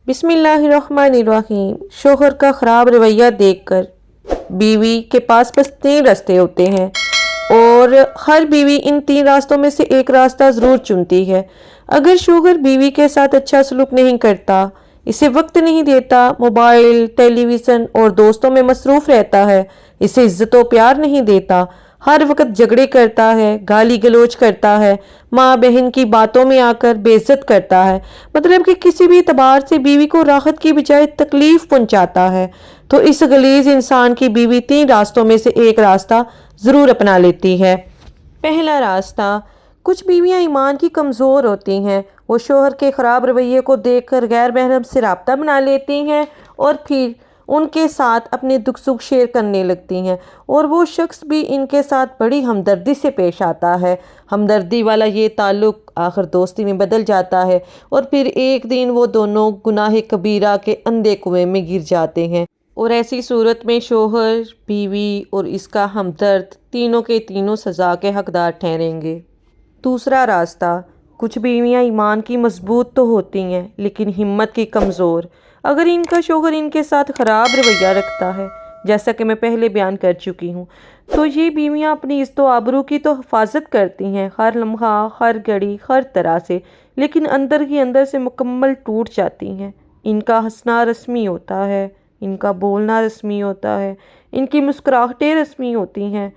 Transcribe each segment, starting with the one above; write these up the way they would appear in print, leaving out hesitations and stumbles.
बिस्मिल्लाहिर्रहमानिर्रहीम। शोहर का ख़राब रवैया देखकर बीवी के पास बस 3 रास्ते होते हैं और हर बीवी इन 3 रास्तों में से एक रास्ता ज़रूर चुनती है। अगर शोहर बीवी के साथ अच्छा सलूक नहीं करता, इसे वक्त नहीं देता, मोबाइल, टेलीविज़न और दोस्तों में मसरूफ़ रहता है, इसे इज्जत और प्यार नहीं देता, हर वक्त झगड़े करता है, गाली गलौज करता है, माँ बहन की बातों में आकर बेइज्जत करता है, मतलब कि किसी भी एतबार से बीवी को राहत की बजाय तकलीफ पहुंचाता है, तो इस गलीज इंसान की बीवी 3 रास्तों में से एक रास्ता ज़रूर अपना लेती है। पहला रास्ता, कुछ बीवियां ईमान की कमज़ोर होती हैं। वो शोहर के ख़राब रवैये को देखकर गैर महरम से राब्ता बना लेती हैं और फिर उनके साथ अपने दुख सुख शेयर करने लगती हैं, और वो शख्स भी इनके साथ बड़ी हमदर्दी से पेश आता है। हमदर्दी वाला ये ताल्लुक़ आखिर दोस्ती में बदल जाता है और फिर एक दिन वो दोनों गुनाह कबीरा के अंधे कुएं में गिर जाते हैं, और ऐसी सूरत में शोहर, बीवी और इसका हमदर्द तीनों के तीनों सज़ा के हकदार ठहरेंगे। दूसरा रास्ता, कुछ बीवियां ईमान की मजबूत तो होती हैं लेकिन हिम्मत की कमज़ोर। अगर इनका शोहर इनके साथ ख़राब रवैया रखता है, जैसा कि मैं पहले बयान कर चुकी हूँ, तो ये बीवियां अपनी इज़्ज़त व आबरू की तो हिफाजत करती हैं हर लम्हा, हर घड़ी, हर तरह से, लेकिन अंदर ही अंदर से मुकम्मल टूट जाती हैं। इनका हंसना रस्मी होता है, इनका बोलना रस्मी होता है, इनकी मुस्कुराहटें रस्मी होती हैं,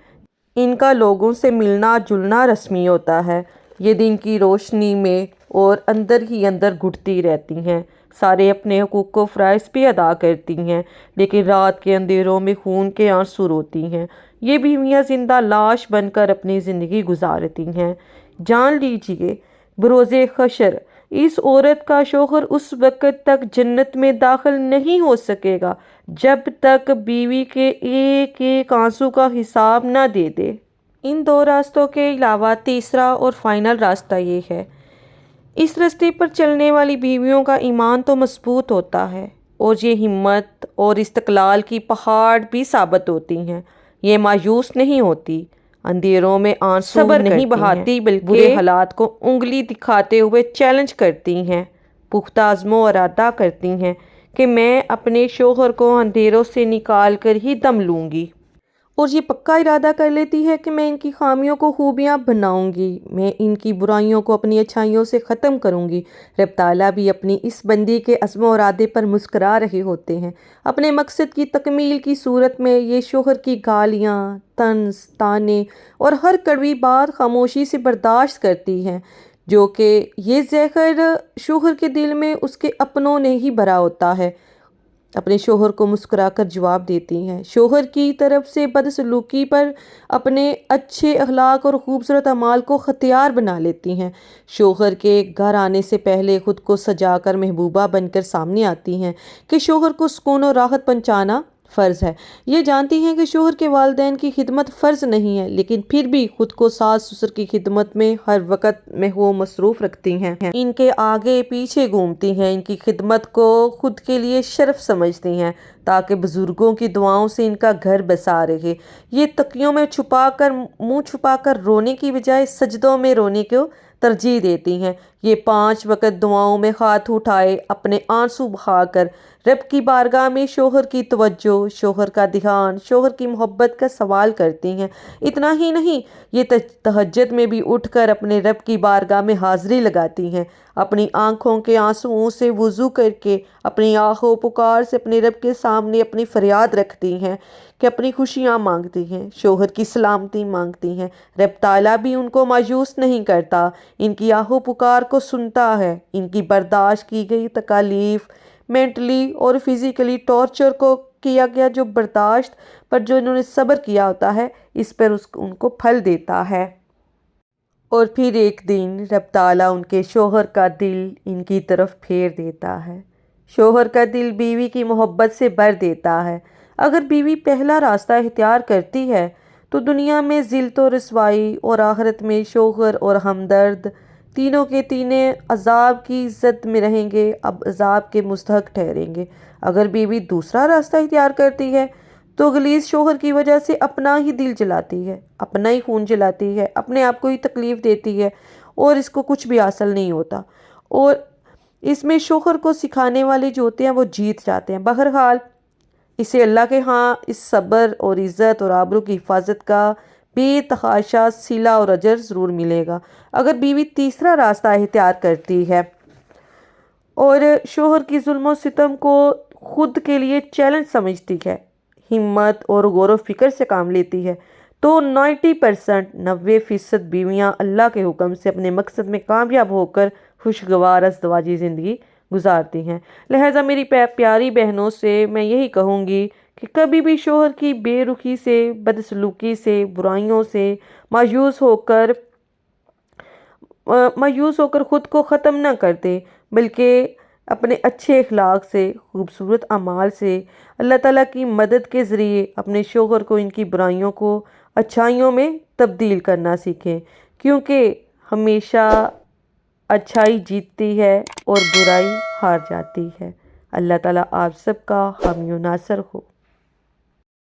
इनका लोगों से मिलना जुलना रस्मी होता है। ये दिन की रोशनी में और अंदर ही अंदर घुटती रहती हैं, सारे अपने हकूक़ को फ़राइज़ पे अदा करती हैं, लेकिन रात के अंधेरों में खून के आंसू रोती हैं। ये बीवियाँ ज़िंदा लाश बनकर अपनी ज़िंदगी गुजारती हैं। जान लीजिए, बरोज़े हशर इस औरत का शोहर उस वक़्त तक जन्नत में दाखिल नहीं हो सकेगा जब तक बीवी के एक एक आंसू का हिसाब ना दे दे। इन 2 रास्तों के अलावा तीसरा और फाइनल रास्ता ये है। इस रास्ते पर चलने वाली बीवियों का ईमान तो मजबूत होता है और ये हिम्मत और इस्तक़लाल की पहाड़ भी साबित होती हैं। ये मायूस नहीं होती, अंधेरों में आंसू सब्र नहीं बहाती, बल्कि बुरे हालात को उंगली दिखाते हुए चैलेंज करती हैं, पुख्ता अज़्म व इरादा करती हैं कि मैं अपने शोहर को अंधेरों से निकाल कर ही दम लूँगी, और ये पक्का इरादा कर लेती है कि मैं इनकी खामियों को खूबियाँ बनाऊंगी, मैं इनकी बुराइयों को अपनी अच्छाइयों से ख़त्म करूंगी। रब ताला भी अपनी इस बंदी के अज़्म और इरादे पर मुस्करा रहे होते हैं। अपने मकसद की तकमील की सूरत में ये शोहर की गालियाँ, तंज, ताने और हर कड़वी बात खामोशी से बर्दाश्त करती हैं, जो कि ये ज़हर शोहर के दिल में उसके अपनों ने ही भरा होता है। अपने शोहर को मुस्कुराकर जवाब देती हैं, शोहर की तरफ से बदसलूकी पर अपने अच्छे अखलाक और ख़ूबसूरत अमाल को हथियार बना लेती हैं। शोहर के घर आने से पहले ख़ुद को सजाकर महबूबा बनकर सामने आती हैं कि शोहर को सुकून और राहत पहुँचाना फ़र्ज़ है। ये जानती हैं कि शोहर के वालिदैन की खिदमत फ़र्ज़ नहीं है, लेकिन फिर भी खुद को सास ससुर की खिदमत में हर वक्त में वो मसरूफ़ रखती हैं, इनके आगे पीछे घूमती हैं, इनकी खिदमत को खुद के लिए शर्फ समझती हैं ताकि बुज़ुर्गों की दुआओं से इनका घर बसा रहे। ये तकियों में छुपाकर मुँह छुपाकर रोने की बजाय सजदों में रोने को तरजीह देती हैं। ये 5 वक्त दुआओं में हाथ उठाए अपने आंसू बहाकर रब की बारगाह में शोहर की तवज्जो, शोहर का ध्यान, शोहर की मोहब्बत का सवाल करती हैं। इतना ही नहीं, ये तहज्जुद में भी उठकर अपने रब की बारगाह में हाज़िरी लगाती हैं। अपनी आँखों के आंसुओं से वुज़ू करके अपनी आहो पुकार से अपने रब के सामने अपनी फरियाद रखती हैं कि अपनी खुशियाँ मांगती हैं, शोहर की सलामती मांगती हैं। रब ताला भी उनको मायूस नहीं करता, इनकी आहो पुकार को सुनता है। इनकी बर्दाश्त की गई तकालीफ, मेंटली और फिज़िकली टॉर्चर को किया गया जो बर्दाश्त पर जो इन्होंने सब्र किया होता है, इस पर उनको फल देता है। और फिर एक दिन रब ताला उनके शोहर का दिल इनकी तरफ फेर देता है। शोहर का दिल बीवी की मोहब्बत से भर देता है। अगर बीवी पहला रास्ता इख्तियार करती है तो दुनिया में ज़िल्त और रसवाई, और आखिरत में शोहर और हमदर्द तीनों के तीनों अजाब की इज़्ज़त में रहेंगे, अब अजाब के मुस्तहक ठहरेंगे। अगर बीवी दूसरा रास्ता इख्तियार करती है तो गलीज़ शोहर की वजह से अपना ही दिल जलाती है, अपना ही खून जलाती है, अपने आप को ही तकलीफ़ देती है और इसको कुछ भी हासिल नहीं होता। और اس میں شوہر کو سکھانے والے جو ہوتے ہیں وہ جیت جاتے ہیں۔ بہرحال اسے اللہ کے ہاں اس صبر اور عزت اور آبرو کی حفاظت کا بے تحاشا صلہ اور اجر ضرور ملے گا۔ اگر بیوی تیسرا راستہ اختیار کرتی ہے اور شوہر کی ظلم و ستم کو خود کے لیے چیلنج سمجھتی ہے، ہمت اور غور و فکر سے کام لیتی ہے، تو 90% بیویاں اللہ کے حکم سے اپنے مقصد میں کامیاب ہو کر خوشگوار ازدواجی زندگی گزارتی ہیں۔ لہٰذا میری پیاری بہنوں سے میں یہی کہوں گی کہ کبھی بھی شوہر کی بے رخی سے، بدسلوکی سے، برائیوں سے مایوس ہو کر خود کو ختم نہ کر دے، بلکہ اپنے اچھے اخلاق سے، خوبصورت اعمال سے، اللہ تعالیٰ کی مدد کے ذریعے اپنے شوہر کو ان کی برائیوں کو اچھائیوں میں تبدیل کرنا سیکھیں، کیونکہ ہمیشہ اچھائی جیتتی ہے اور برائی ہار جاتی ہے۔ اللہ تعالیٰ آپ سب کا حامی و ناصر ہو۔